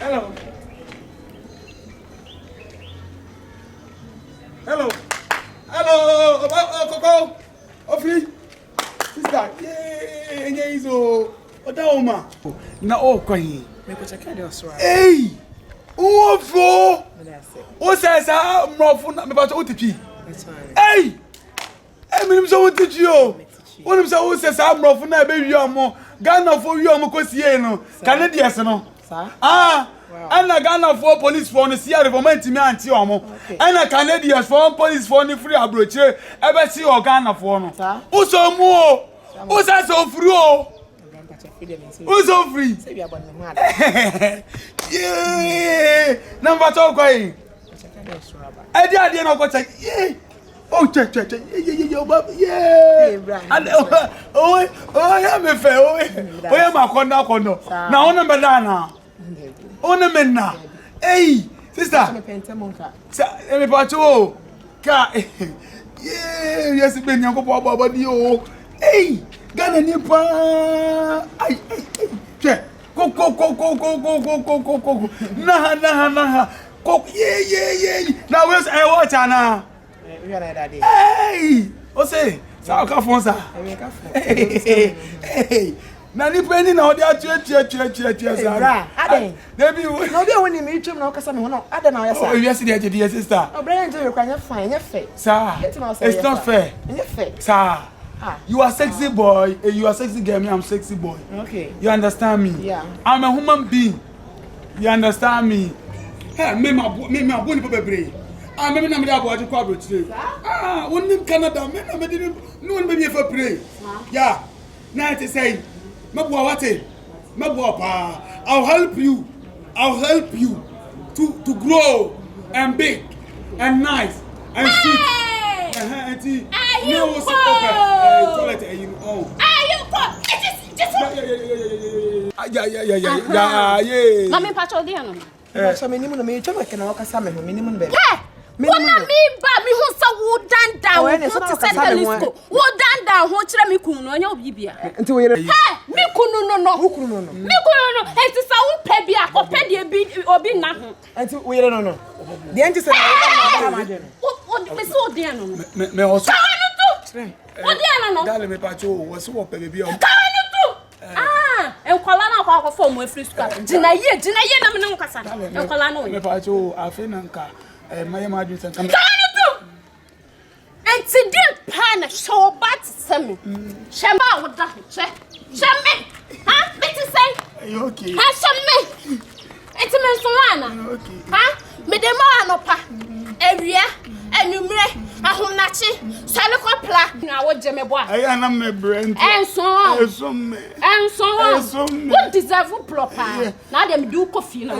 Hello. Hello. Hello. Coco. Ofi. Sister. Yeah, so. Odaoma. Na kwai. Me ko check the osra. Hey. Uwofo. O say sa mrofo na me ba to otipi. That's fine. Hey. Eminim so otichi o. Onim say o say sa mrofo na be wi omo. Ghana for wi omo kosie no. Canadians no. Ah, and a Ghana for police for the Sierra Government me anti omo. And a Canadians for police for the free abroad. Ever see or Ghana for no. Uso mo. Usa so free o. Uso free. Yeah. Number 2 kwai. Ade na go check. Yeah. Oh, check. Yeah. And oh, yeah, me fe. Oh, yeah, ma kondo. Na ona be da na. Ona menna. Hey, sister. Me pacho. Ka. Yeah, yes be nyanko po body o. Hey, Ghana ni pa. Ai. Che. Go. Nah. Go. Yeah. Now where's I watch ana? Hey, o say, sa ka fon sa. Hey. Na ni pani na odi atu sa. Aden. Debi no be woni me twem na o kasa me ho no. Aden na o yesa. Oh, you see the dear sister. Oh, Brian Joe kwanya fine, fair. Sir, it's not fair. Fair. Sir, you are sexy boy, you are sexy girl, me I'm sexy boy. Okay. You understand me? Yeah. I'm a human being. You understand me? Hey, me aboni bebre. Me na me da boa ko abro today. Wonim Canada, me na me didn't no one be for pray. Yeah. Now it say, me boa wate. Me boa pa. I'll help you to grow and big and nice and sweet. Auntie. No so toilet you oh. Yeah. Mami pacho dia no. So me nimu no me twem ke na o kasa me ho me nimu no be. Wona mi ba mi hu sa wo dandan wo to se telescope wo dandan ho kire mi kun no nya obibia nti wo yere mi kunu no enti sa wo pe bia ko pe de bi obi na ho enti wo yere no de enti se na ma de no wo me so de no me also wo de no dale me pacho wo so wo pe bia enkola na kwa akofo mo free school gina ye na me no kasa enkola no me pacho afi na nka my imagine sen kam enti din pan show bat semi shema woda sheme ha beti say you okay ha sheme enti men so wana okay ha me de ma anopa ewia enumre ahomnachi salikopla na wo je mebo a aya na me brand enso me what deserve proper na dem do coffee na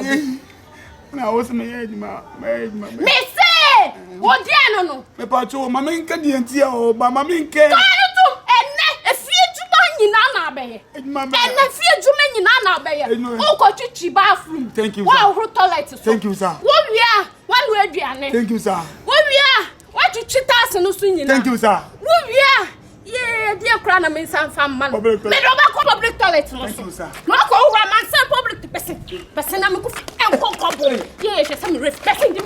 na wo se me yedima me say wo dia no me pacho mama nka die ntia o ba mama nke kanutum enne efie djuma nyina na abeye enne fie djuma nyina na abeye o ko chichi bathroom thank you sir wa ho toilet so thank you sir wo wia wa lu aduane thank you sir wo wia wa chichi tas no so nyina thank you sir wo wia yeah dia kra na me sanfa man me do ba ko public toilet no so no ko ura man say public person na me ko enko ko bo yeah she say me respect me